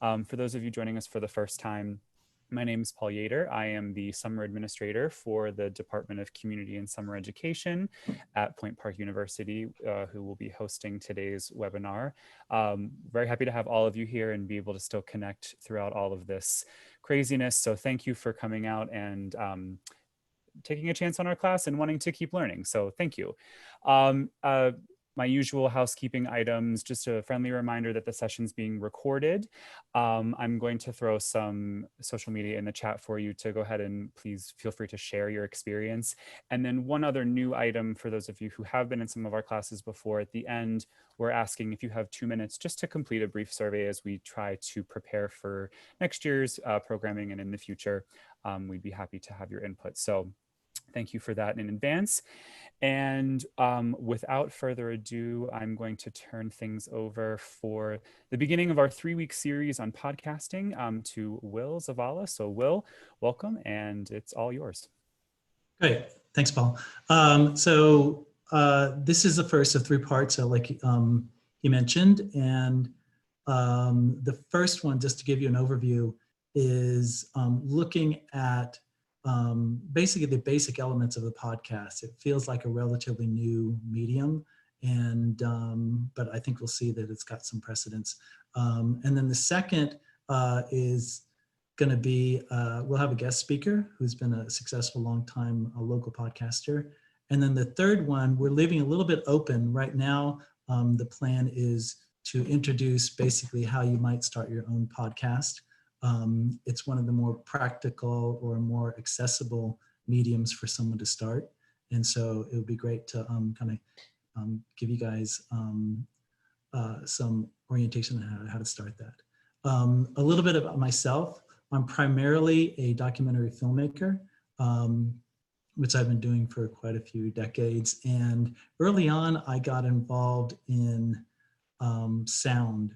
For those of you joining us for the first time, my name is Paul Yater. I am the summer administrator for the Department of Community and Summer Education at Point Park University, who will be hosting today's webinar. Very happy to have all of you here and be able to still connect throughout all of this craziness. So thank you for coming out and taking a chance on our class and wanting to keep learning. So thank you. My usual housekeeping items, just a friendly reminder that the session's being recorded. I'm going to throw some social media in the chat for you to go ahead and please feel free to share your experience. And then one other new item for those of you who have been in some of our classes before, at the end, we're asking if you have 2 minutes just to complete a brief survey as we try to prepare for next year's programming and in the future. We'd be happy to have your input. So thank you for that in advance. And without further ado, I'm going to turn things over for the beginning of our 3-week series on podcasting to Will Zavala. So Will, welcome, and it's all yours. Great, thanks, Paul. This is the first of 3 parts, like he mentioned, and the first one, just to give you an overview, is looking at basically the basic elements of the podcast. It feels like a relatively new medium, and but I think we'll see that it's got some precedence. And then the second is going to be, we'll have a guest speaker who's been a successful long-time local podcaster. And then the third one, we're leaving a little bit open. Right now, the plan is to introduce basically how you might start your own podcast. It's one of the more practical or more accessible mediums for someone to start. And so it would be great to give you guys some orientation on how to start that. A little bit about myself. I'm primarily a documentary filmmaker, which I've been doing for quite a few decades. And early on, I got involved in sound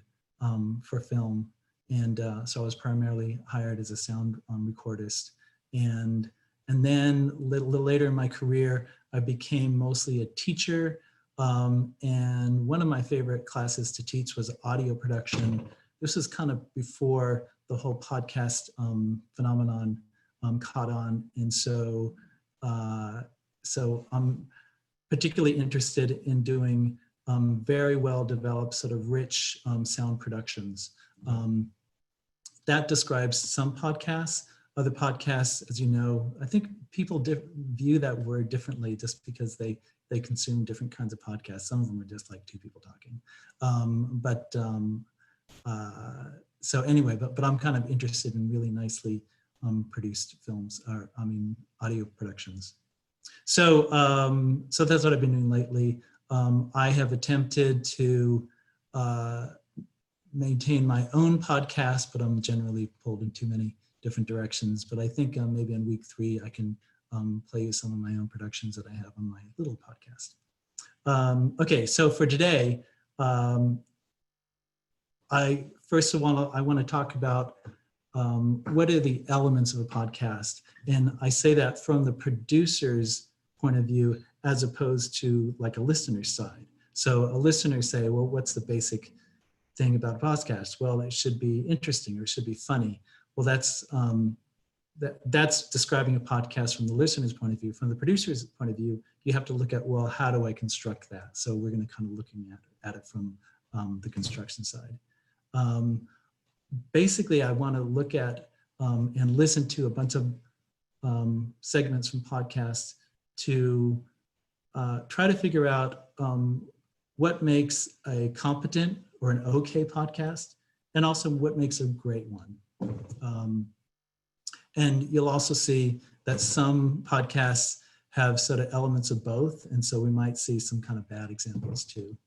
for film. And so I was primarily hired as a sound recordist. And then a little later in my career, I became mostly a teacher. And one of my favorite classes to teach was audio production. This was kind of before the whole podcast phenomenon caught on. And so, so I'm particularly interested in doing very well developed sort of rich sound productions. That describes some podcasts. Other podcasts, as you know, I think people view that word differently just because they consume different kinds of podcasts. Some of them are just like 2 people talking. So anyway, but I'm kind of interested in really nicely produced films, or audio productions. So so that's what I've been doing lately. I have attempted to maintain my own podcast, but I'm generally pulled in too many different directions. But I think maybe in week 3, I can play you some of my own productions that I have on my little podcast. Okay, so for today, first of all, I want to talk about what are the elements of a podcast. And I say that from the producer's point of view, as opposed to like a listener's side. So a listener say, well, what's the basic thing about a podcast? Well, it should be interesting, or it should be funny. Well, that's describing a podcast from the listener's point of view. From the producer's point of view, you have to look at, well, how do I construct that? So we're going to kind of looking at it from the construction side. Basically, I want to look at and listen to a bunch of segments from podcasts to try to figure out what makes a competent or an okay podcast, and also what makes a great one. And you'll also see that some podcasts have sort of elements of both, and so we might see some kind of bad examples too.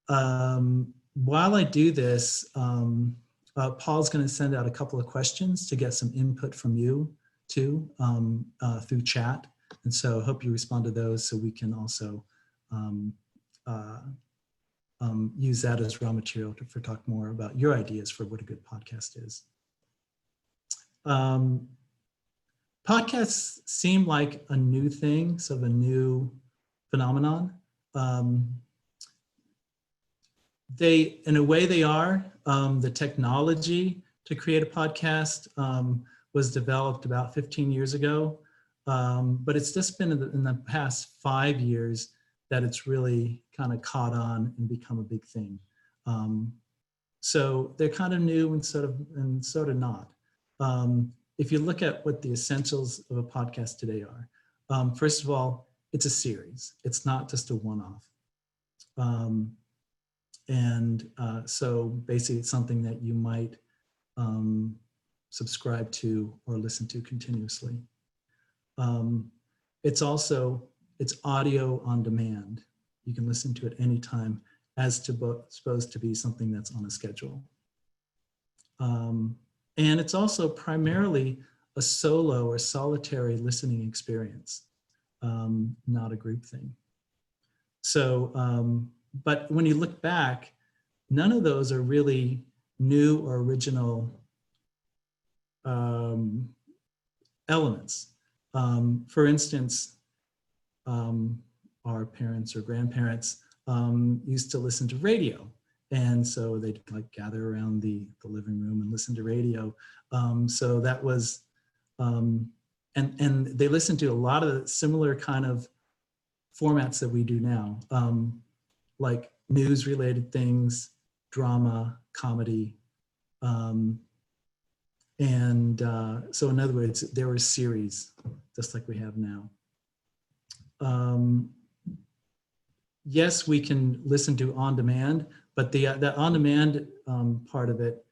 While I do this, Paul's going to send out a couple of questions to get some input from you too through chat. And so I hope you respond to those so we can also use that as raw material to talk more about your ideas for what a good podcast is. Podcasts seem like a new thing, sort of a new phenomenon. They, in a way they are. The technology to create a podcast was developed about 15 years ago. But it's just been in the past 5 years that it's really kind of caught on and become a big thing. So they're kind of new and sort of not. If you look at what the essentials of a podcast today are, first of all, it's a series. It's not just a one-off. So basically it's something that you might subscribe to or listen to continuously. It's audio on demand. You can listen to it anytime, as supposed to be something that's on a schedule. And it's also primarily a solo or solitary listening experience, not a group thing. So, but when you look back, none of those are really new or original elements. For instance, our parents or grandparents used to listen to radio. And so they'd like gather around the living room and listen to radio. So that was, and they listened to a lot of the similar kind of formats that we do now, like news related things, drama, comedy. So in other words, there were series, just like we have now. Yes, we can listen to on demand, but the on demand part of it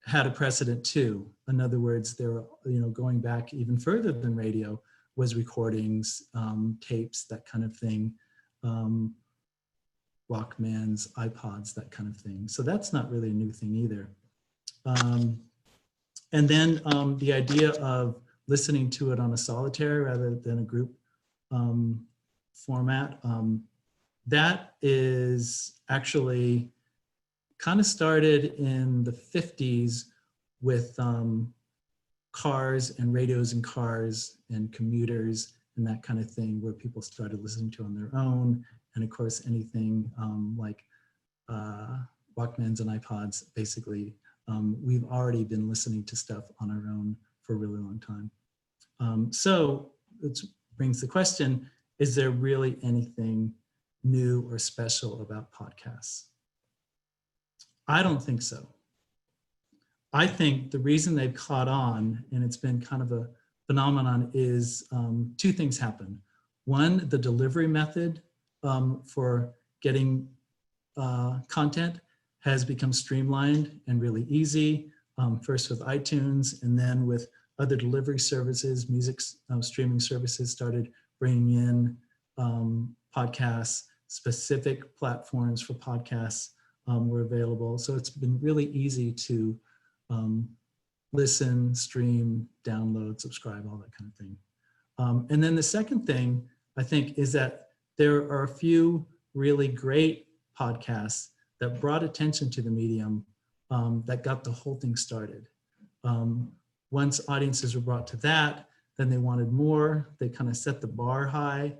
had a precedent too. In other words, there were, going back even further than radio, was recordings, tapes, that kind of thing, Walkmans, iPods, that kind of thing. So that's not really a new thing either. And then the idea of listening to it on a solitary rather than a group format, that is actually kind of started in the 50s with cars and radios in cars and commuters and that kind of thing, where people started listening to on their own. And of course, anything like Walkmans and iPods, basically, we've already been listening to stuff on our own for a really long time. So it brings the question, is there really anything new or special about podcasts? I don't think so. I think the reason they've caught on, and it's been kind of a phenomenon, is two things happen. One, the delivery method for getting content has become streamlined and really easy, first with iTunes, and then with other delivery services, music streaming services started bringing in podcasts. Specific platforms for podcasts were available. So it's been really easy to listen, stream, download, subscribe, all that kind of thing. And then the second thing, I think, is that there are a few really great podcasts that brought attention to the medium that got the whole thing started. Once audiences were brought to that, then they wanted more. They kind of set the bar high.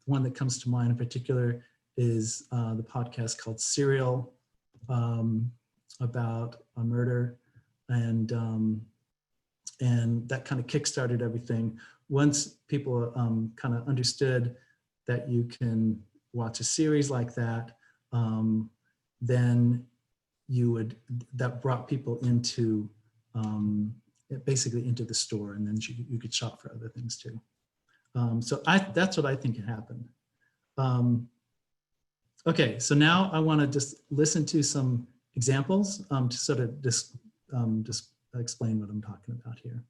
One that comes to mind in particular is the podcast called Serial, about a murder, and that kind of kickstarted everything. Once people kind of understood that you can watch a series like that, then that brought people into basically into the store, and then you could shop for other things too. So that's what I think happened. Okay, so now I want to just listen to some examples to sort of just explain what I'm talking about here.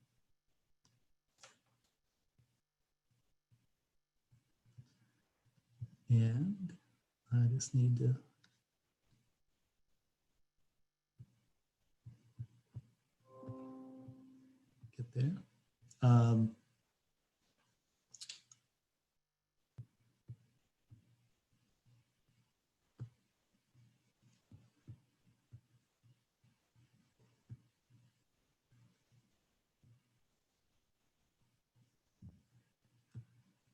And I just need to get there.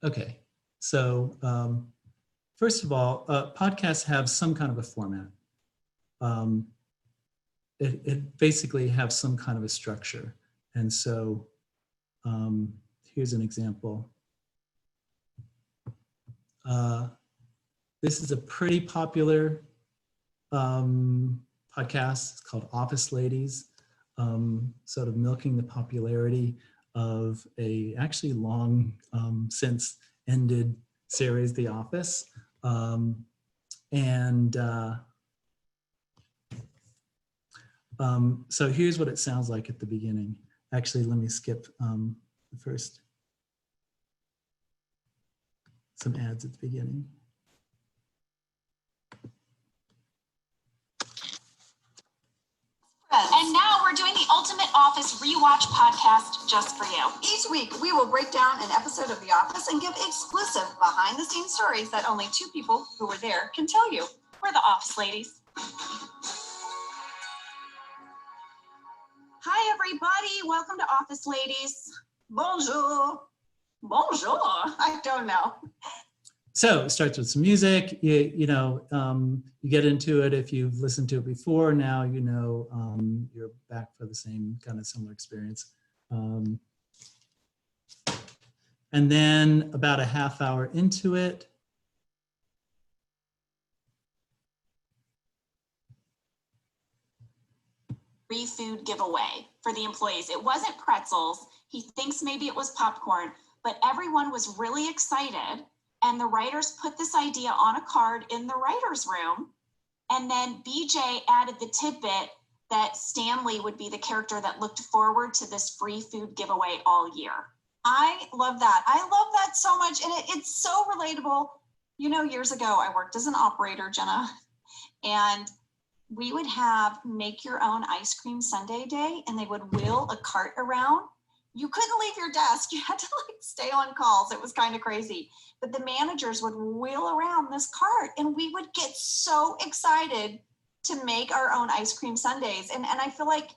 Okay, so first of all, podcasts have some kind of a format. It basically have some kind of a structure. And so here's an example. This is a pretty popular podcast. It's called Office Ladies, sort of milking the popularity of a actually long since ended series, The Office. So here's what it sounds like at the beginning. Actually, let me skip the first, some ads at the beginning. And now we're doing the Ultimate Office Rewatch podcast just for you. Each week, we will break down an episode of The Office and give exclusive behind-the-scenes stories that only two people who were there can tell you. We're the Office Ladies. Hi, everybody. Welcome to Office Ladies. Bonjour. Bonjour. I don't know. So it starts with some music. You get into it if you've listened to it before. Now you know you're back for the same kind of similar experience. And then about a half hour into it, Free food giveaway for the employees. It wasn't pretzels. He thinks maybe it was popcorn, but everyone was really excited. And the writers put this idea on a card in the writer's room. And then BJ added the tidbit that Stanley would be the character that looked forward to this free food giveaway all year. I love that. I love that so much. And it's so relatable. You know, years ago, I worked as an operator, Jenna, and we would have make your own ice cream sundae day, and they would wheel a cart around. You couldn't leave your desk. You had to stay on calls. It was kind of crazy. But the managers would wheel around this cart, and we would get so excited to make our own ice cream sundaes. And I feel like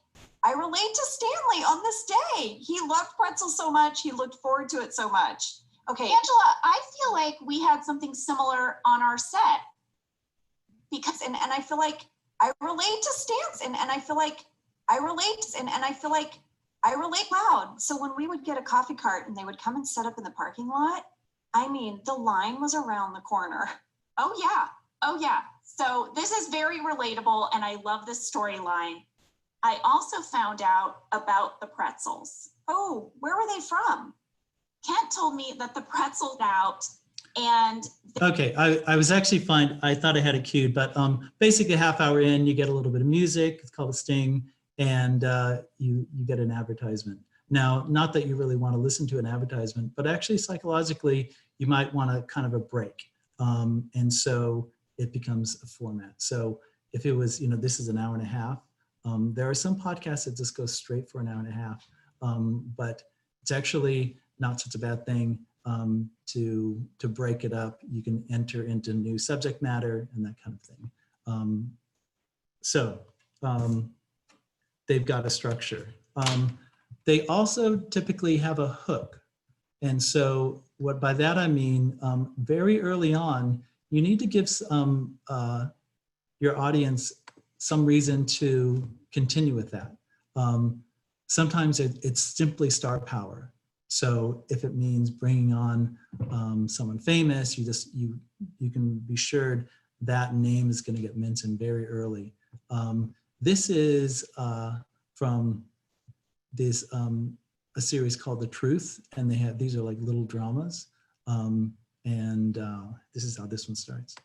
I relate to Stanley on this day. He loved pretzels so much. He looked forward to it so much. Okay. Angela, I feel like we had something similar on our set. Because, and I feel like I relate to Stans, and I feel like I relate, and I feel like I relate loud. So when we would get a coffee cart and they would come and set up in the parking lot, I mean, the line was around the corner. Oh yeah. Oh yeah. So this is very relatable, and I love this storyline. I also found out about the pretzels. Oh, where were they from? Kent told me that the pretzels out and okay, I was actually fine. I thought I had it queued, but basically a half hour in, you get a little bit of music. It's called a sting, and you get an advertisement. Now, not that you really want to listen to an advertisement, but actually psychologically, you might want a kind of a break. And so it becomes a format. So if it was, this is an hour and a half, there are some podcasts that just go straight for an hour and a half, but it's actually not such a bad thing to break it up. You can enter into new subject matter and that kind of thing. So they've got a structure. They also typically have a hook. And so what by that I mean, very early on, you need to give your audience some reason to continue with that. Sometimes it's simply star power. So if it means bringing on someone famous, you can be sure that name is going to get mentioned very early. This is from this a series called The Truth, and these are like little dramas, and this is how this one starts.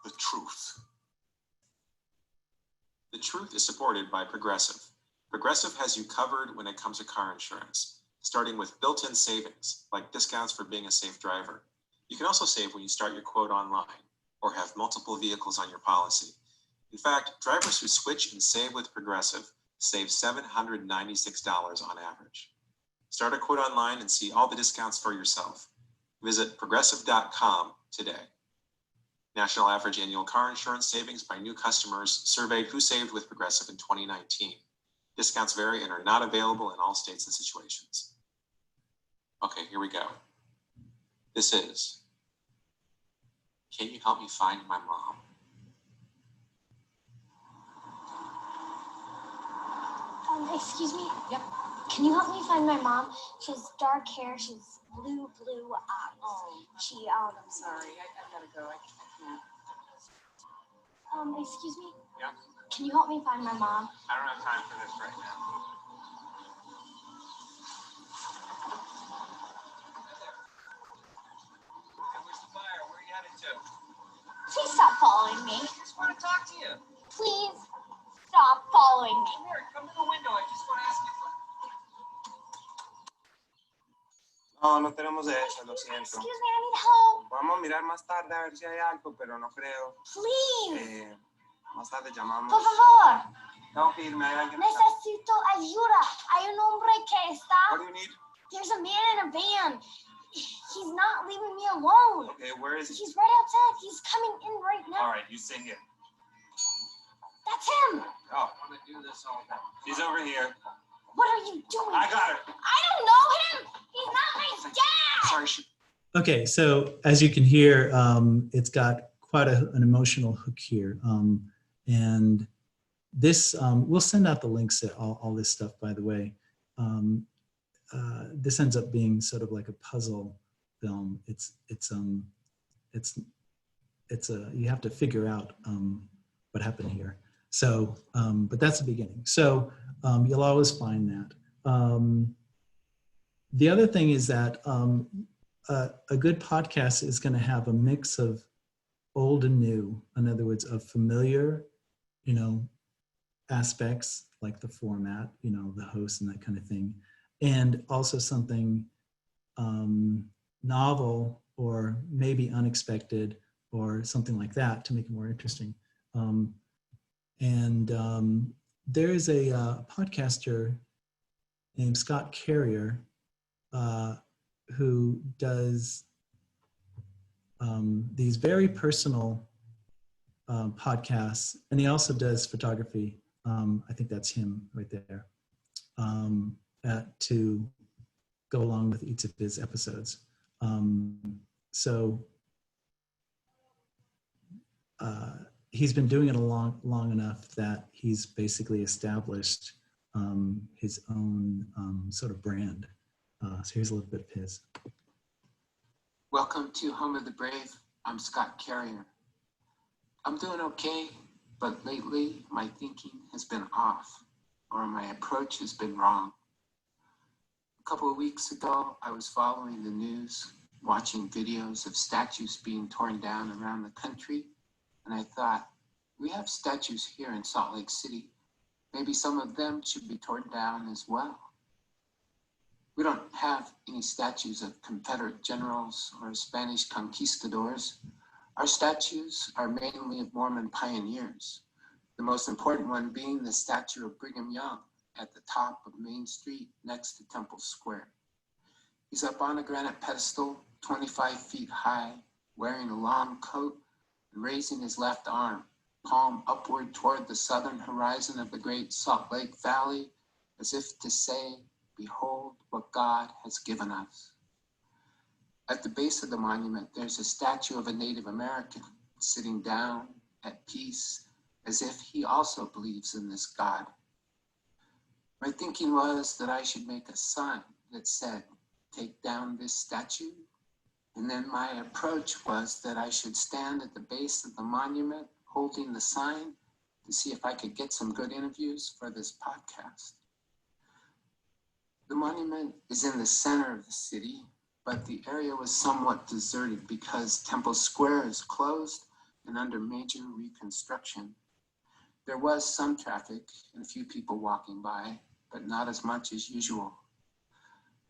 The Truth. The Truth is supported by Progressive. Progressive has you covered when it comes to car insurance, starting with built-in savings, like discounts for being a safe driver. You can also save when you start your quote online or have multiple vehicles on your policy. In fact, drivers who switch and save with Progressive save $796 on average. Start a quote online and see all the discounts for yourself. Visit progressive.com today. National average annual car insurance savings by new customers surveyed who saved with Progressive in 2019. Discounts vary and are not available in all states and situations. Okay, here we go. This is, can you help me find my mom? Excuse me? Yep. Can you help me find my mom? She has dark hair. She's blue eyes. Oh, I'm sorry. I gotta go. I can't. Excuse me? Yeah? Can you help me find my mom? I don't have time for this right now. Where's the fire? Where are you headed to? Please stop following me. I just want to talk to you. Please stop following me. Come here, come to the window. I just want to ask you a question. No, no tenemos de eso, lo siento. Excuse me, I need help. Vamos a mirar más tarde a ver si hay algo, pero no creo. Please. Más tarde llamamos. Por favor. Tengo que irme, hay alguien. Necesito ayuda. Hay un hombre que está. What do you need? There's a man in a van. He's not leaving me alone. Okay, where is he? He's right outside. He's coming in right now. All right, you sit here. That's him. Oh, I'm gonna do this all day. He's over here. What are you doing? I got her. I don't know him. He's not my dad. Sorry, she. Okay, so as you can hear, it's got quite an emotional hook here. And this, we'll send out the links to all this stuff, by the way. This ends up being sort of like a puzzle film. You have to figure out what happened here. So, but that's the beginning. So you'll always find that. The other thing is that a good podcast is going to have a mix of old and new. In other words, of familiar, aspects like the format, the host and that kind of thing, and also something novel or maybe unexpected or something like that to make it more interesting. There is a podcaster named Scott Carrier who does these very personal podcasts, and he also does photography. I think that's him right there, to go along with each of his episodes. He's been doing it long enough that he's basically established his own sort of brand. So here's a little bit of his. Welcome to Home of the Brave. I'm Scott Carrier. I'm doing okay, but lately my thinking has been off, or my approach has been wrong. A couple of weeks ago, I was following the news, watching videos of statues being torn down around the country, and I thought, we have statues here in Salt Lake City. Maybe some of them should be torn down as well. We don't have any statues of Confederate generals or Spanish conquistadors. Our statues are mainly of Mormon pioneers, the most important one being the statue of Brigham Young at the top of Main Street next to Temple Square. He's up on a granite pedestal, 25 feet high, wearing a long coat and raising his left arm, palm upward toward the southern horizon of the Great Salt Lake Valley, as if to say, behold what God has given us. At the base of the monument, there's a statue of a Native American sitting down at peace, as if he also believes in this God. My thinking was that I should make a sign that said, take down this statue. And then my approach was that I should stand at the base of the monument holding the sign to see if I could get some good interviews for this podcast. The monument is in the center of the city, but the area was somewhat deserted because Temple Square is closed and under major reconstruction. There was some traffic and a few people walking by, but not as much as usual.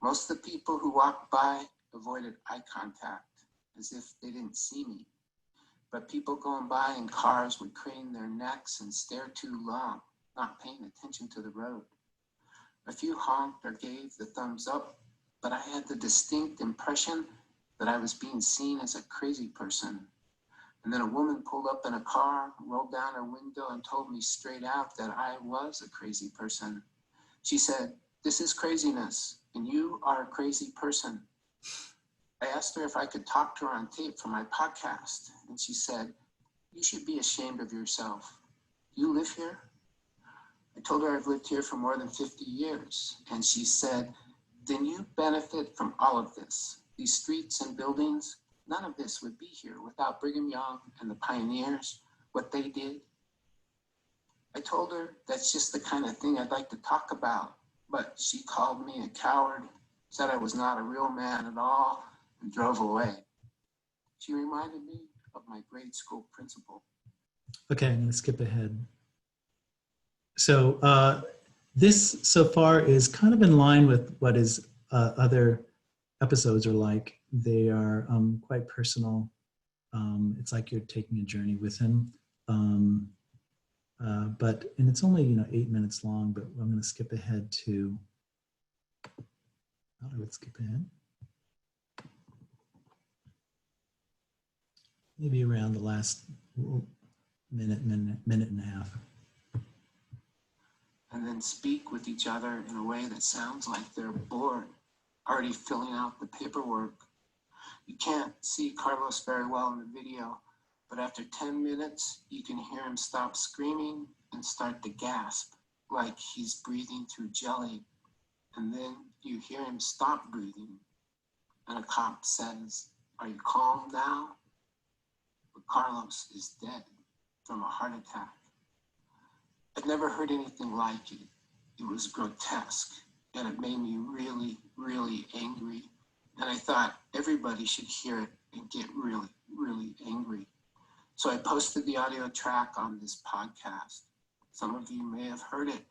Most of the people who walked by avoided eye contact as if they didn't see me. But people going by in cars would crane their necks and stare too long, not paying attention to the road. A few honked or gave the thumbs up, but I had the distinct impression that I was being seen as a crazy person. And then a woman pulled up in a car, rolled down her window and told me straight out that I was a crazy person. She said, this is craziness, and you are a crazy person. I asked her if I could talk to her on tape for my podcast, and she said, you should be ashamed of yourself. You live here? I told her I've lived here for more than 50 years, and she said, then you benefit from all of this. These streets and buildings, none of this would be here without Brigham Young and the pioneers, what they did. I told her that's just the kind of thing I'd like to talk about, but she called me a coward, said I was not a real man at all, and drove away. She reminded me of my grade school principal. Okay, I'm going to skip ahead. So this so far is kind of in line with what is other episodes are like. They are quite personal. It's like you're taking a journey with him. And it's only 8 minutes long, but I'm going to skip ahead to, I would skip ahead. Maybe around the last minute and a half. And then speak with each other in a way that sounds like they're bored, already filling out the paperwork. You can't see Carlos very well in the video, but after 10 minutes, you can hear him stop screaming and start to gasp, like he's breathing through jelly. And then you hear him stop breathing, and a cop says, are you calm now? But Carlos is dead from a heart attack. I'd never heard anything like it. It was grotesque, and it made me really, really angry. And I thought everybody should hear it and get really, really angry. So I posted the audio track on this podcast. Some of you may have heard it.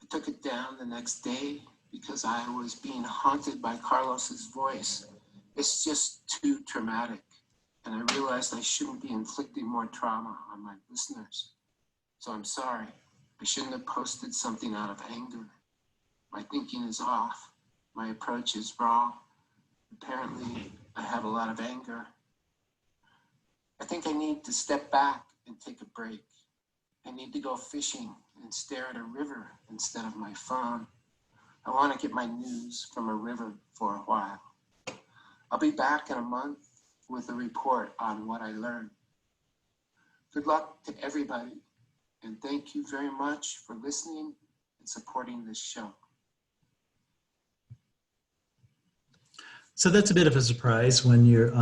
I took it down the next day because I was being haunted by Carlos's voice. It's just too traumatic. And I realized I shouldn't be inflicting more trauma on my listeners. So I'm sorry. I shouldn't have posted something out of anger. My thinking is off. My approach is wrong. Apparently, I have a lot of anger. I think I need to step back and take a break. I need to go fishing and stare at a river instead of my phone. I want to get my news from a river for a while. I'll be back in a month with a report on what I learned. Good luck to everybody, and thank you very much for listening and supporting this show. So that's a bit of a surprise when you're,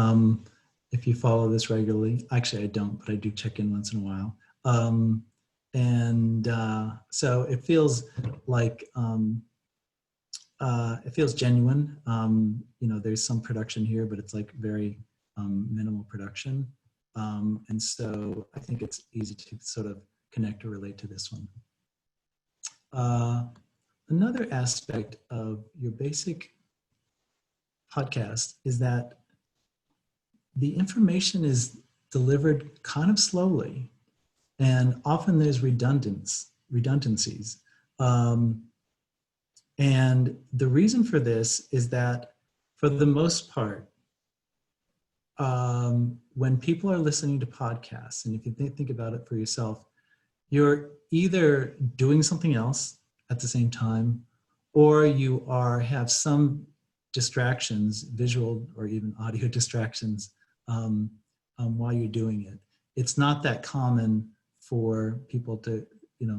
if you follow this regularly. Actually, I don't, but I do check in once in a while. So it feels like, it feels genuine. There's some production here, but it's like very minimal production. And so I think it's easy to sort of connect or relate to this one. Another aspect of your basic podcast is that the information is delivered kind of slowly, and often there's redundancies. And the reason for this is that, for the most part, when people are listening to podcasts, and if you think about it for yourself, you're either doing something else at the same time, or you have some distractions, visual or even audio distractions, while you're doing it. It's not that common for people to,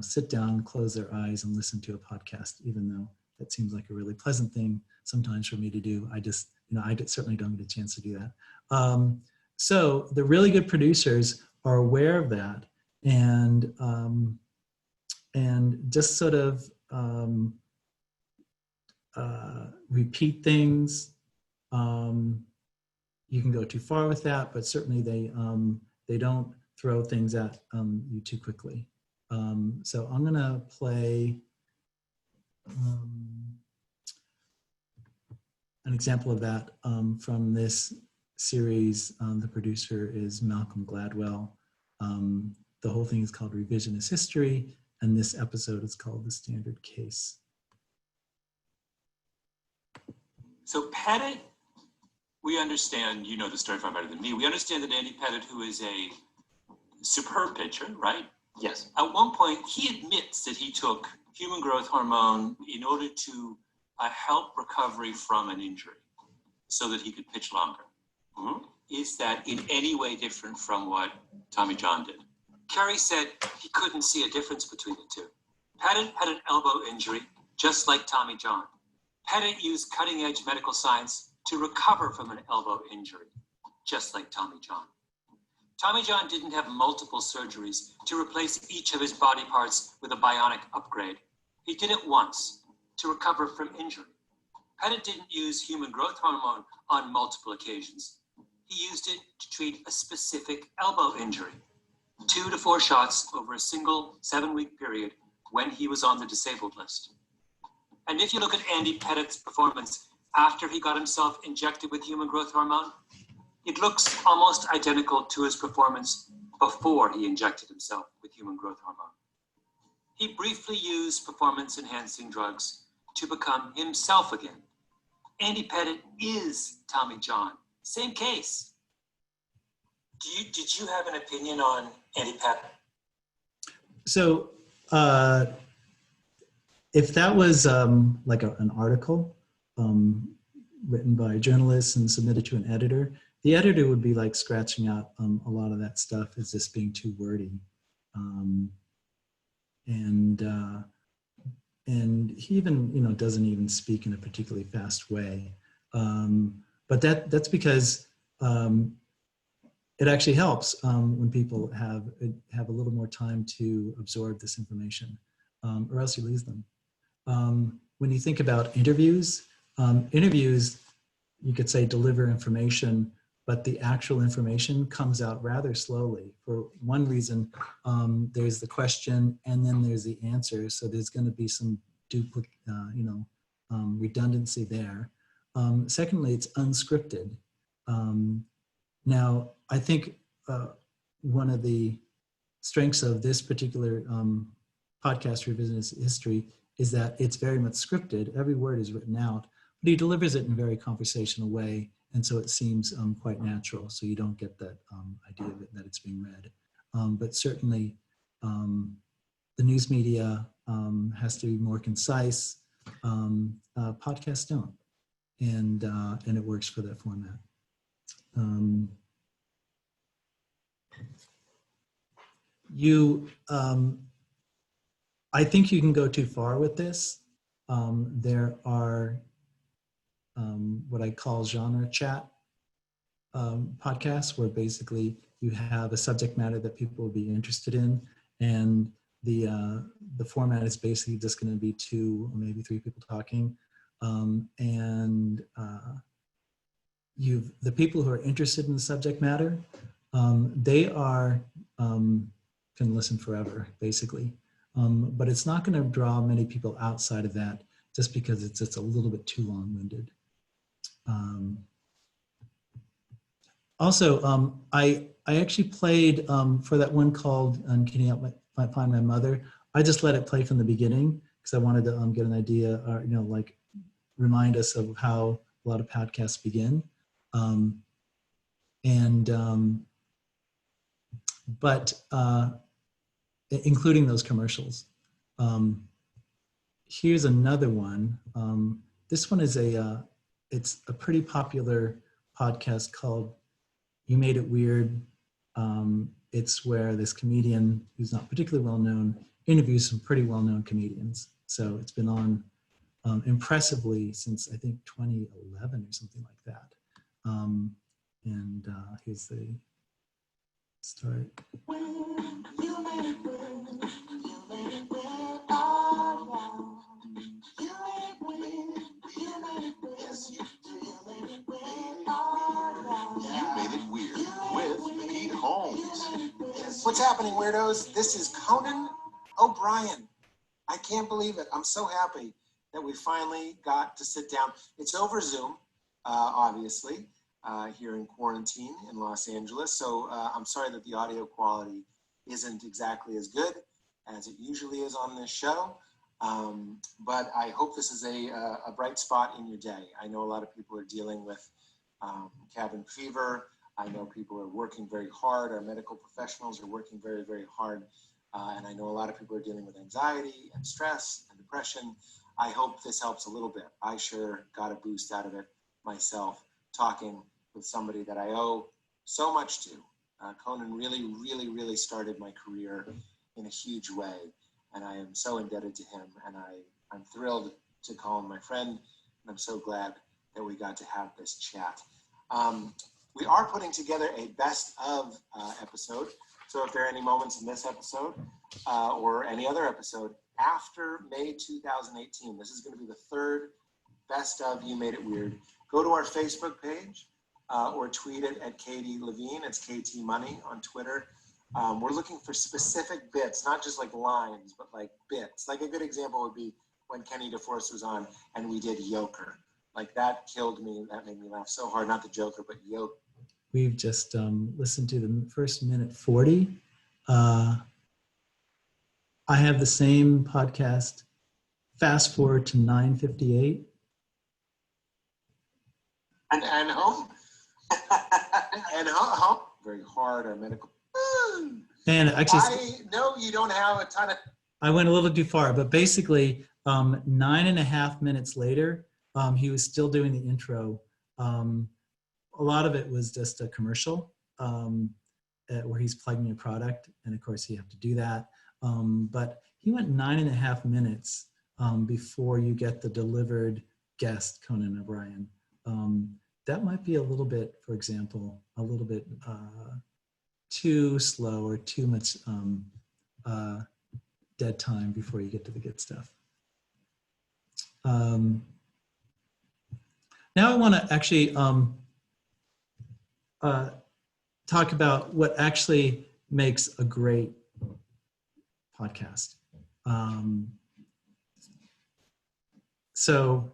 sit down, close their eyes, and listen to a podcast, even though that seems like a really pleasant thing sometimes for me to do. I just, I certainly don't get a chance to do that. So the really good producers are aware of that, and just sort of repeat things. You can go too far with that, but certainly they don't throw things at you too quickly. So I'm gonna play an example of that from this series. The producer is Malcolm Gladwell. The whole thing is called Revisionist History, and this episode is called The Standard Case. So Pettit, we understand, you know the story far better than me. We understand that Andy Pettit, who is a superb pitcher, right? Yes. At one point, he admits that he took human growth hormone in order to help recovery from an injury so that he could pitch longer. Is that in any way different from what Tommy John did? Kerry said he couldn't see a difference between the two. Pettit had an elbow injury, just like Tommy John. Pettit used cutting-edge medical science to recover from an elbow injury, just like Tommy John. Tommy John didn't have multiple surgeries to replace each of his body parts with a bionic upgrade. He did it once to recover from injury. Pettit didn't use human growth hormone on multiple occasions. He used it to treat a specific elbow injury. 2 to 4 shots over a single 7-week period when he was on the disabled list. And if you look at Andy Pettit's performance after he got himself injected with human growth hormone, it looks almost identical to his performance before he injected himself with human growth hormone. He briefly used performance-enhancing drugs to become himself again. Andy Pettit is Tommy John. Same case. Did you have an opinion on Andy Pettit? So if that was like an article written by journalists and submitted to an editor, the editor would be like scratching out a lot of that stuff as just being too wordy. And he even, doesn't even speak in a particularly fast way. But that's because it actually helps when people have a little more time to absorb this information, or else you lose them. When you think about interviews, you could say deliver information, but the actual information comes out rather slowly. For one reason, there's the question and then there's the answer. So there's going to be some redundancy there. Secondly, it's unscripted. Now, I think one of the strengths of this particular podcast, Revisiting History, is that it's very much scripted. Every word is written out, but he delivers it in a very conversational way. And so it seems quite natural. So you don't get that idea of it, that it's being read. But certainly the news media has to be more concise. Podcasts don't. And it works for that format. I think you can go too far with this. There are what I call genre chat podcasts, where basically you have a subject matter that people will be interested in, and the format is basically just going to be 2 or maybe 3 people talking, and the people who are interested in the subject matter, they are can listen forever, basically. But it's not going to draw many people outside of that, just because it's a little bit too long-winded. Also, I actually played for that one called "Can You Help Find My Mother?" I just let it play from the beginning because I wanted to get an idea, or like remind us of how a lot of podcasts begin, but including those commercials. Here's another one. This one is it's a pretty popular podcast called "You Made It Weird." It's where this comedian, who's not particularly well known, interviews some pretty well known comedians. So it's been on impressively since I think 2011 or something like that. Here's the start. What's happening, weirdos? This is Conan O'Brien. I can't believe it. I'm so happy that we finally got to sit down. It's over Zoom, obviously, here in quarantine in Los Angeles. So I'm sorry that the audio quality isn't exactly as good as it usually is on this show. But I hope this is a bright spot in your day. I know a lot of people are dealing with cabin fever. I know people are working very hard. Our medical professionals are working very, very hard And I know a lot of people are dealing with anxiety and stress and depression. I hope this helps a little bit. I sure got a boost out of it myself, talking with somebody that I owe so much to. Conan really started my career in a huge way, and I am so indebted to him, and I'm thrilled to call him my friend, and I'm so glad that we got to have this chat. We are putting together a best of episode, so if there are any moments in this episode or any other episode after May 2018, this is going to be the third best of You Made It Weird. Go to our Facebook page or tweet it at Katie Levine. It's KT Money on Twitter. We're looking for specific bits, not just like lines, but like bits. Like a good example would be when Kenny DeForest was on and we did Yoker. Like that killed me. That made me laugh so hard. Not the Joker, but Yoker. We've just listened to the first minute 40. I have the same podcast. Fast forward to 9:58. And home. And home. Very hard on medical. And actually, I know you don't have a ton of. I went a little too far, but basically 9.5 minutes later, he was still doing the intro. A lot of it was just a commercial where he's plugging a product. And of course, you have to do that. But he went 9.5 minutes before you get the delivered guest, Conan O'Brien. That might be a little bit, for example, a little bit too slow or too much dead time before you get to the good stuff. Now I want to actually talk about what actually makes a great podcast. So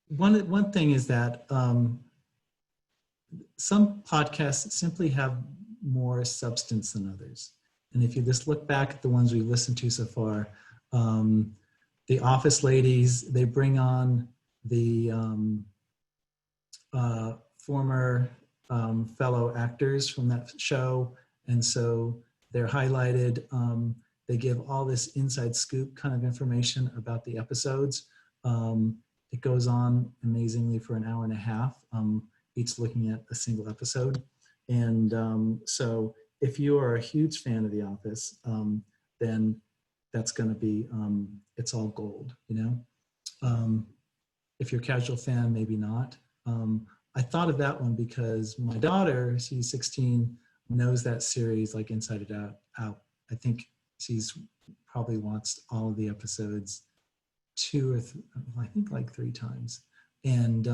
one thing is that some podcasts simply have more substance than others. And if you just look back at the ones we've listened to so far, the Office Ladies, they bring on the former fellow actors from that show. And so they're highlighted. They give all this inside scoop kind of information about the episodes. It goes on amazingly for an hour and a half, each looking at a single episode. And so if you are a huge fan of The Office, then that's going to be, it's all gold, you know? If you're a casual fan, maybe not. I thought of that one because my daughter, she's 16, knows that series like inside it out. I think she's probably watched all of the episodes 2 or I think like 3 times. And,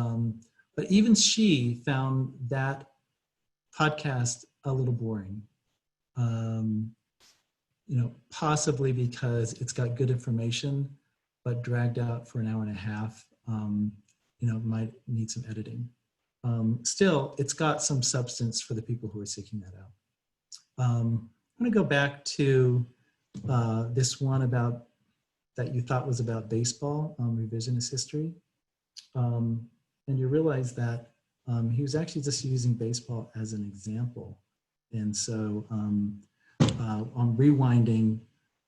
but even she found that podcast a little boring. You know, possibly because it's got good information, but dragged out for an hour and a half, you know, might need some editing. Still, it's got some substance for the people who are seeking that out. I'm going to go back to this one about that you thought was about baseball, revisionist history. And you realize that he was actually just using baseball as an example. And so I'm rewinding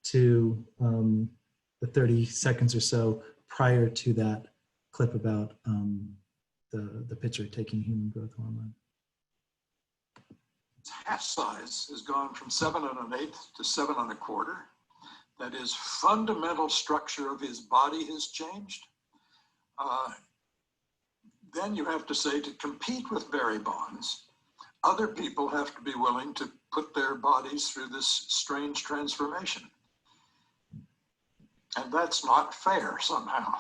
to the 30 seconds or so prior to that clip about the pitcher taking human growth hormone. His half size has gone from 7 1/8 to 7 1/4. That is, fundamental structure of his body has changed. Then you have to say, to compete with Barry Bonds, other people have to be willing to put their bodies through this strange transformation. And that's not fair somehow.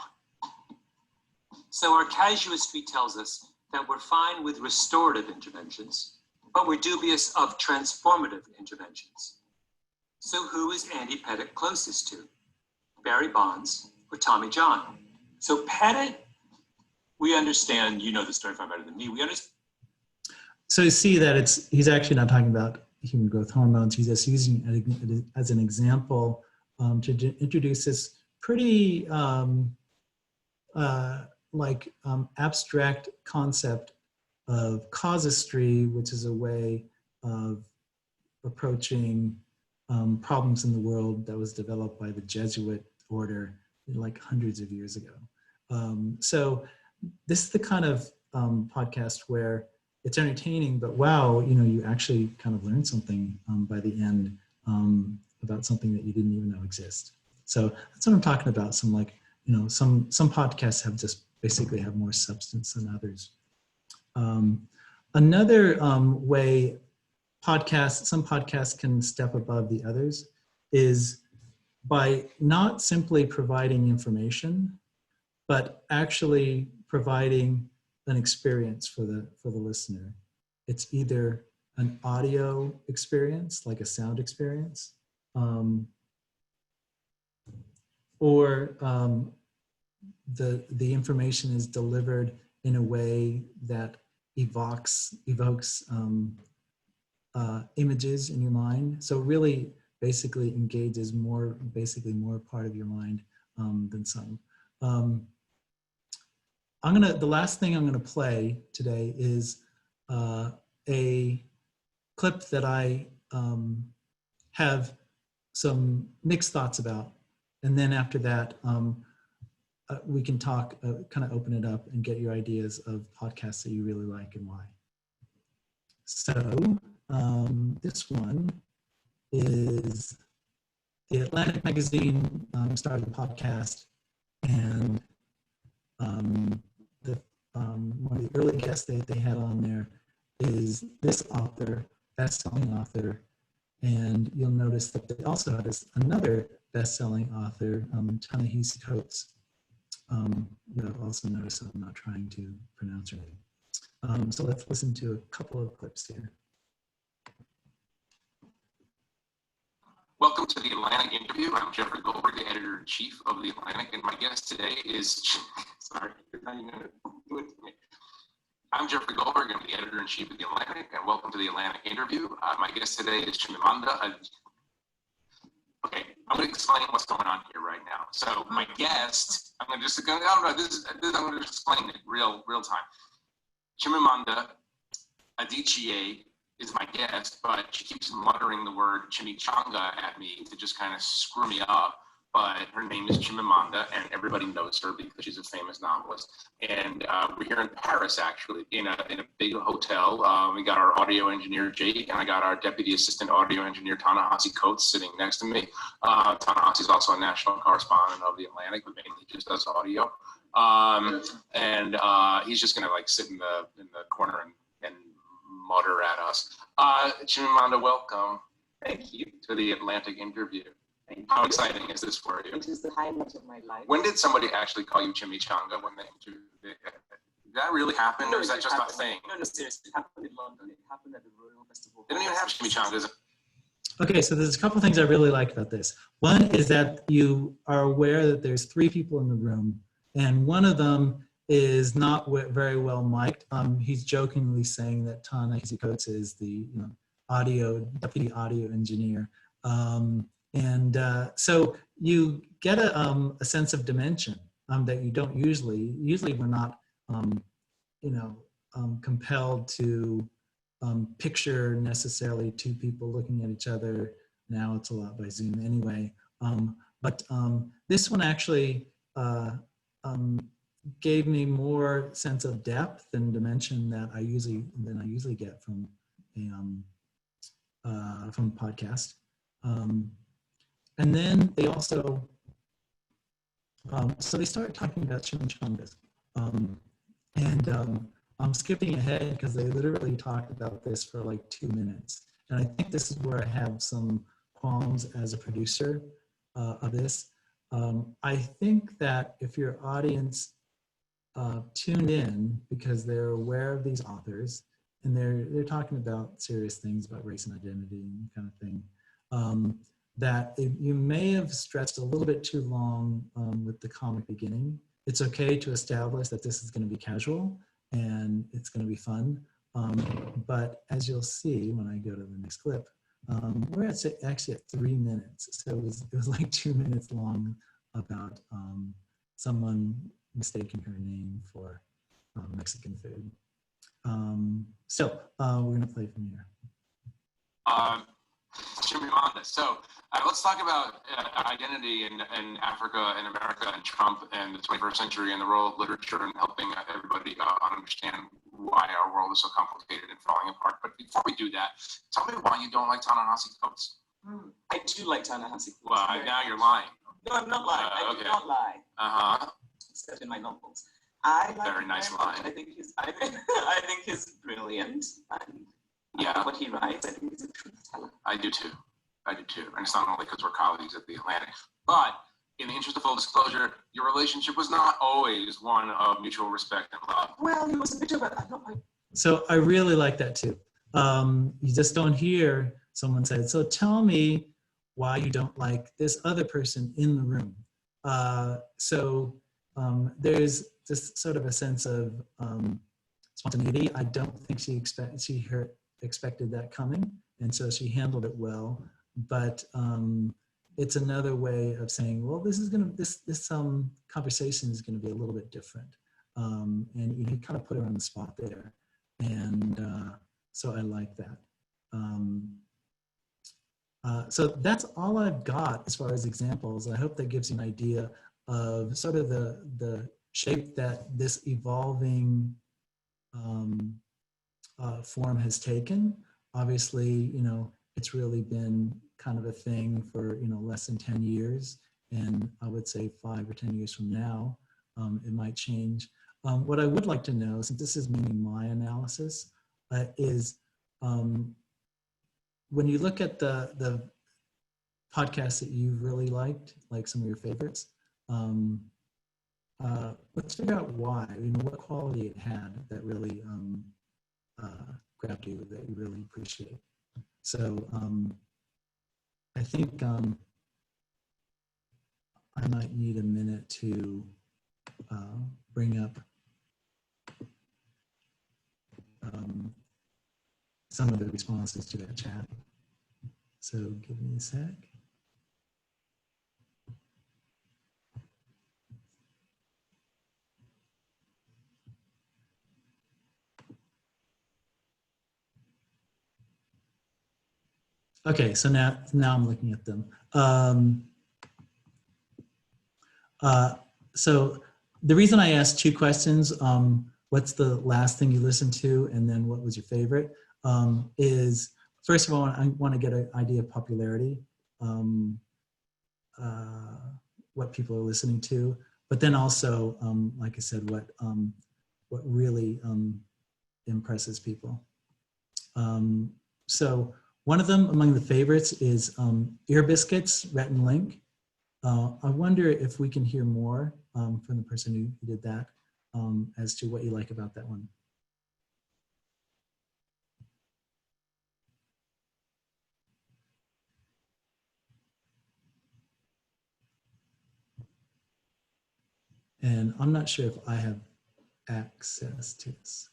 So our casuistry tells us that we're fine with restorative interventions, but we're dubious of transformative interventions. So who is Andy Pettit closest to? Barry Bonds or Tommy John? So Pettit, we understand, you know the story far better than me. We understand. So you see that he's actually not talking about human growth hormones. He's just using it as an example to introduce this pretty abstract concept of casuistry, which is a way of approaching problems in the world that was developed by the Jesuit order like hundreds of years ago. So this is the kind of podcast where it's entertaining, but wow, you actually kind of learn something by the end about something that you didn't even know exist. So that's what I'm talking about. Some some podcasts have just basically have more substance than others. Another way some podcasts can step above the others is by not simply providing information, but actually providing an experience for the listener. It's either an audio experience, like a sound experience, or the information is delivered in a way that evokes images in your mind. So really basically engages more part of your mind than some. The last thing I'm gonna play today is a clip that I have some mixed thoughts about. And then after that, we can talk, kind of open it up and get your ideas of podcasts that you really like and why. So this one is the Atlantic magazine started the podcast, and one of the early guests they had on there is this author, best-selling author, and you'll notice that they also had another best-selling author, Ta-Nehisi Coates. You'll also notice I'm not trying to pronounce her name. So let's listen to a couple of clips here. Welcome to the Atlantic interview. I'm Jeffrey Goldberg, the editor-in-chief of the Atlantic, and my guest today is, sorry, you're not even gonna do it to me. I'm Jeffrey Goldberg, I'm the editor-in-chief of the Atlantic, and welcome to the Atlantic interview. My guest today is Chimamanda. Okay, I'm going to explain what's going on here right now. So my guest, I'm going to just explain it real time. Chimamanda Adichie is my guest, but she keeps muttering the word chimichanga at me to just kind of screw me up. But her name is Chimamanda, and everybody knows her because she's a famous novelist. And we're here in Paris, actually, in a big hotel. We got our audio engineer, Jake, and I got our deputy assistant audio engineer, Ta-Nehisi Coates, sitting next to me. Ta-Nehisi is also a national correspondent of the Atlantic, but mainly just does audio. And he's just gonna sit in the corner and mutter at us. Chimamanda, welcome. Thank you. To the Atlantic interview. How exciting is this for you? It is the highlight of my life. When did somebody actually call you chimichanga when they interviewed? Did that really happen, or is that just a thing? No, seriously, it happened in London. It happened at the Royal Festival. They don't even have chimichangas. Okay, so there's a couple things I really like about this. One is that you are aware that there's 3 people in the room, and one of them is not very well mic'd. He's jokingly saying that Ta-Nehisi Coates is the deputy audio engineer. So you get a sense of dimension that you don't usually we're not, compelled to picture necessarily 2 people looking at each other. Now it's a lot by Zoom anyway. But this one actually gave me more sense of depth and dimension that I usually get from a podcast. And then they also, so they started talking about chimichangas. I'm skipping ahead because they literally talked about this for like 2 minutes. And I think this is where I have some qualms as a producer of this. I think that if your audience tuned in because they're aware of these authors and they're talking about serious things about race and identity and kind of thing, that you may have stretched a little bit too long with the comic beginning. It's okay to establish that this is going to be casual and it's going to be fun. But as you'll see when I go to the next clip, we're actually at 3 minutes. So it was like 2 minutes long about someone mistaking her name for Mexican food. So we're going to play from here. Chimamanda. So let's talk about identity in Africa and America and Trump and the 21st century and the role of literature in helping everybody understand why our world is so complicated and falling apart. But before we do that, tell me why you don't like Ta-Nehisi Coates. I do like Ta-Nehisi Coates. Well, now you're lying. No, I'm not lying. I do not lie. Except in my novels. I like very nice line. I think he's brilliant. And yeah, what he writes, I think he's a truth teller. I do too. And it's not only because we're colleagues at the Atlantic, but in the interest of full disclosure, your relationship was not always one of mutual respect and love. Well, he was a bit of a. So I really like that too. You just don't hear someone say, so tell me why you don't like this other person in the room. There's just sort of a sense of spontaneity. I don't think she expected that coming, and so she handled it well. But it's another way of saying, well, this conversation is going to be a little bit different, and you kind of put her on the spot there, and so I like that. So that's all I've got as far as examples. I hope that gives you an idea of sort of the shape that this evolving form has taken. Obviously, it's really been kind of a thing for, less than 10 years. And I would say 5 or 10 years from now, it might change. What I would like to know, since this is mainly my analysis, is when you look at the podcasts that you've really liked, like some of your favorites, let's figure out why, what quality it had that really grabbed you, that you really appreciate. So I think I might need a minute to bring up some of the responses to that chat. So give me a sec. Okay, so now I'm looking at them. So the reason I asked 2 questions, what's the last thing you listened to, and then what was your favorite, is first of all, I want to get an idea of popularity, what people are listening to, but then also, like I said, what really impresses people. So one of them among the favorites is Ear Biscuits, Rhett and Link. I wonder if we can hear more from the person who did that as to what you like about that one. And I'm not sure if I have access to this.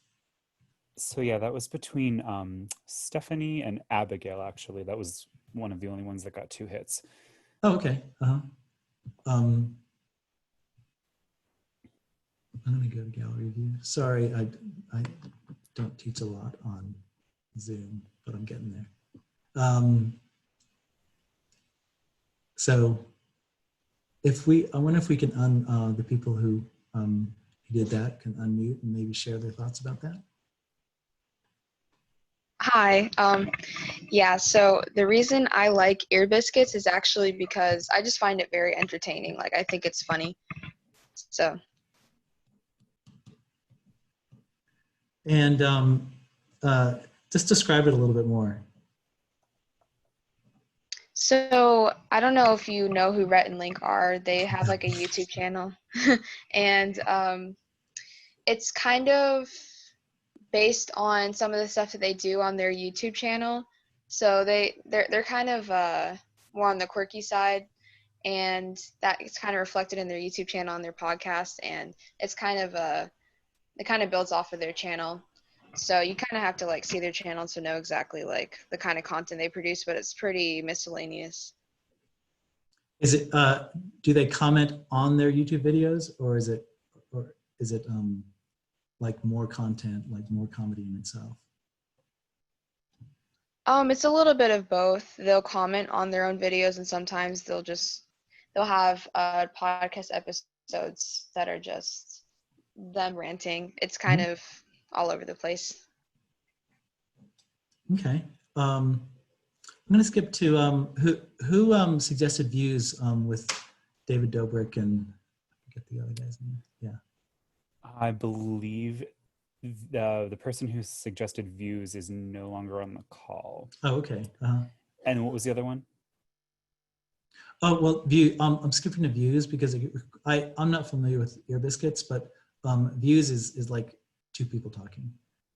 So yeah, that was between Stephanie and Abigail, actually. That was one of the only ones that got 2 hits. Oh, okay. Let me go to gallery view. Sorry, I don't teach a lot on Zoom, but I'm getting there. So I wonder if we can, the people who did that can unmute and maybe share their thoughts about that. Hi. Yeah, so the reason I like Ear Biscuits is actually because I just find it very entertaining. Like, I think it's funny. So. And just describe it a little bit more. So I don't know if you know who Rhett and Link are. They have like a YouTube channel, and it's kind of based on some of the stuff that they do on their YouTube channel. So they're kind of more on the quirky side, and that is kind of reflected in their YouTube channel and their podcast, and it's kind of it kind of builds off of their channel. So you kind of have to like see their channel to know exactly like the kind of content they produce, but it's pretty miscellaneous. Is it do they comment on their YouTube videos, or is it like more content, like more comedy in itself? It's a little bit of both. They'll comment on their own videos, and sometimes they'll have podcast episodes that are just them ranting. It's kind of all over the place. Okay. I'm going to skip to who suggested views with David Dobrik and I forget the other guy's name. Yeah. I believe the person who suggested views is no longer on the call. Oh, okay. And what was the other one? Oh, well, I'm skipping to views because I'm not familiar with Ear Biscuits, but views is like two people talking.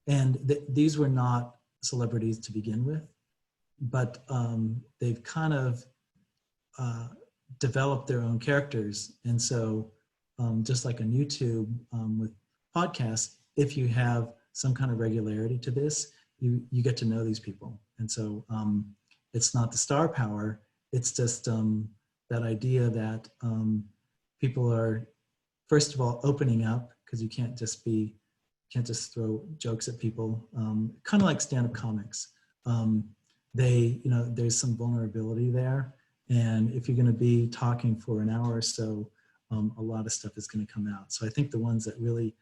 And these were not celebrities to begin with, but they've kind of developed their own characters. And so just like on YouTube with podcasts, if you have some kind of regularity to this, you get to know these people. And so it's not the star power, it's just that idea that people are, first of all, opening up, because you can't just throw jokes at people, kind of like stand-up comics. There's some vulnerability there. And if you're going to be talking for an hour or so, a lot of stuff is going to come out. So I think the ones that really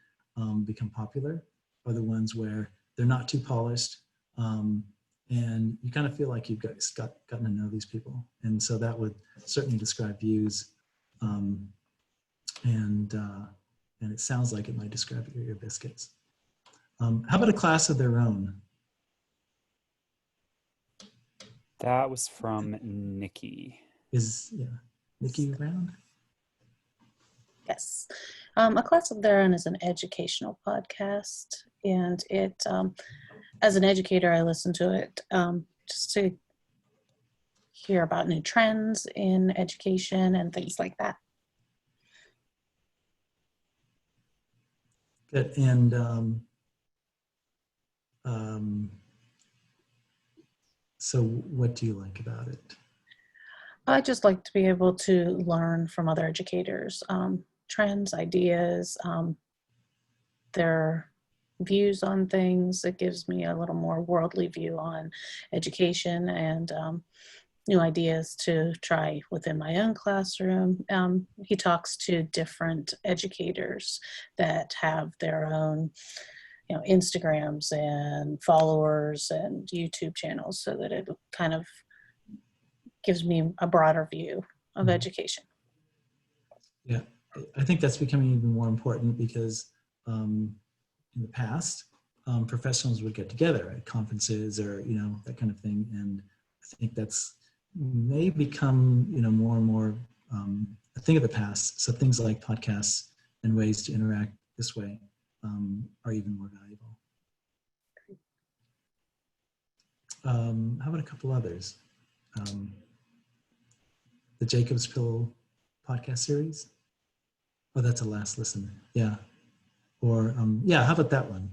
become popular are the ones where they're not too polished, and you kind of feel like you've gotten to know these people. And so that would certainly describe views, and it sounds like it might describe your biscuits. How about a class of their own? That was from Nikki. Is Nikki around? Yes. A Class of Their Own is an educational podcast, and it, as an educator, I listen to it just to hear about new trends in education and things like that. Good. And so what do you like about it? I just like to be able to learn from other educators, trends, ideas, their views on things. It gives me a little more worldly view on education and new ideas to try within my own classroom. He talks to different educators that have their own Instagrams and followers and YouTube channels, so that it kind of gives me a broader view of education. Yeah, I think that's becoming even more important because in the past, professionals would get together at conferences or, that kind of thing. And I think that's may become, more and more a thing of the past. So things like podcasts and ways to interact this way are even more valuable. How about a couple others? The Jacob's Pillow podcast series. Oh, that's a last listen. Yeah. Or how about that one?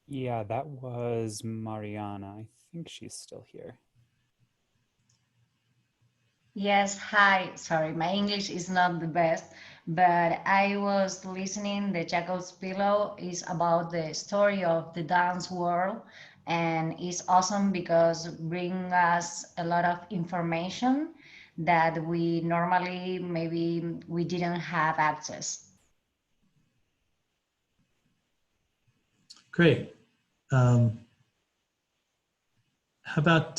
Yeah, that was Mariana. I think she's still here. Yes, hi. Sorry, my English is not the best, but I was listening. The Jacob's Pillow is about the story of the dance world, and it's awesome because it brings us a lot of information that we normally maybe we didn't have access. Great. How about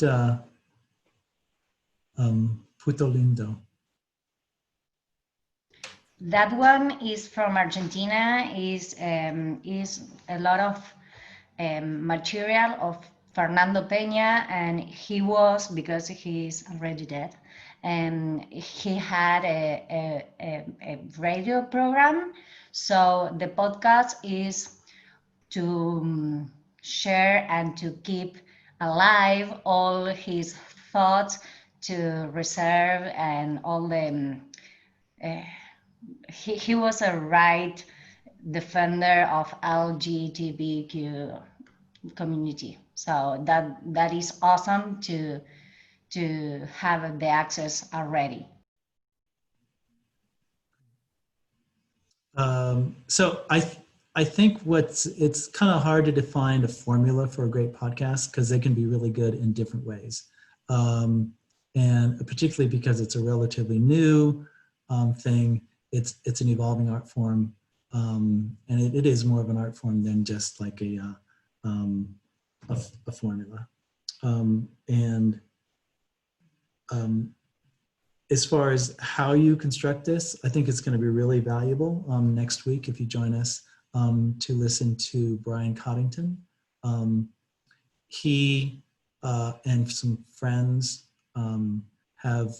Puto Lindo? That one is from Argentina. Is a lot of material of Fernando Peña, and he was, because he's already dead, and he had a radio program. So the podcast is to share and to keep alive all his thoughts, to reserve, and all the he was a right defender of LGBTQ community. So that is awesome to have the access already. So I I think it's kind of hard to define a formula for a great podcast because they can be really good in different ways. And particularly because it's a relatively new thing, it's an evolving art form. And it is more of an art form than just like a formula. As far as how you construct this, I think it's going to be really valuable next week if you join us to listen to Brian Coddington. He and some friends have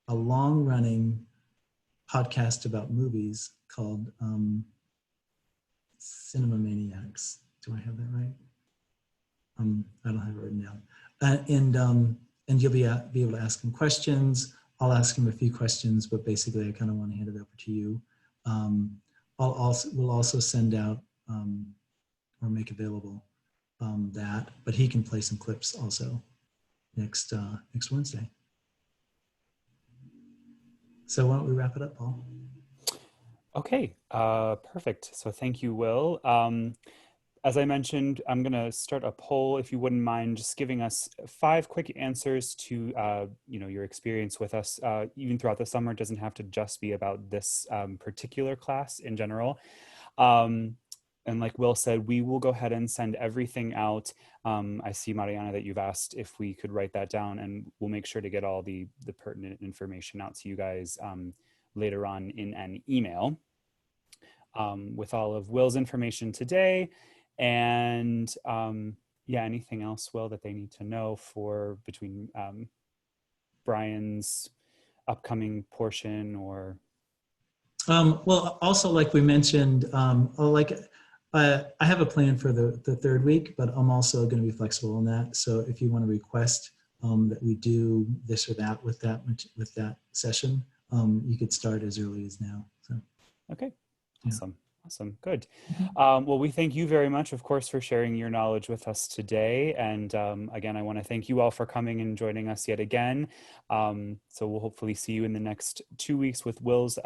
a long-running podcast about movies called Cinema Maniacs. Do I have that right? I don't have it written down. And you'll be able to ask him questions. I'll ask him a few questions, but basically I kind of want to hand it over to you. We'll also send out or make available that, but he can play some clips also next Wednesday. So why don't we wrap it up, Paul? Okay, perfect. So thank you, Will. As I mentioned, I'm going to start a poll, if you wouldn't mind just giving us 5 quick answers to your experience with us, even throughout the summer. It doesn't have to just be about this particular class in general. And like Will said, we will go ahead and send everything out. I see, Mariana, that you've asked if we could write that down, and we'll make sure to get all the pertinent information out to you guys later on in an email with all of Will's information today. And anything else, Will, that they need to know for between Brian's upcoming portion or? Well, also, like we mentioned, I have a plan for the 3rd week, but I'm also going to be flexible on that. So if you want to request that we do this or that with that session, you could start as early as now. So. Okay, awesome. Yeah. Awesome, good. Well, we thank you very much, of course, for sharing your knowledge with us today. And again, I want to thank you all for coming and joining us yet again. So we'll hopefully see you in the next 2 weeks with Will's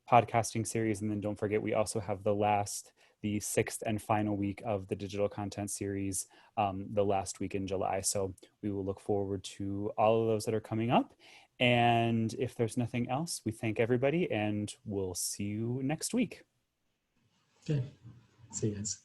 podcasting series. And then don't forget, we also have the 6th and final week of the digital content series, the last week in July. So we will look forward to all of those that are coming up. And if there's nothing else, we thank everybody and we'll see you next week. Okay. See you guys.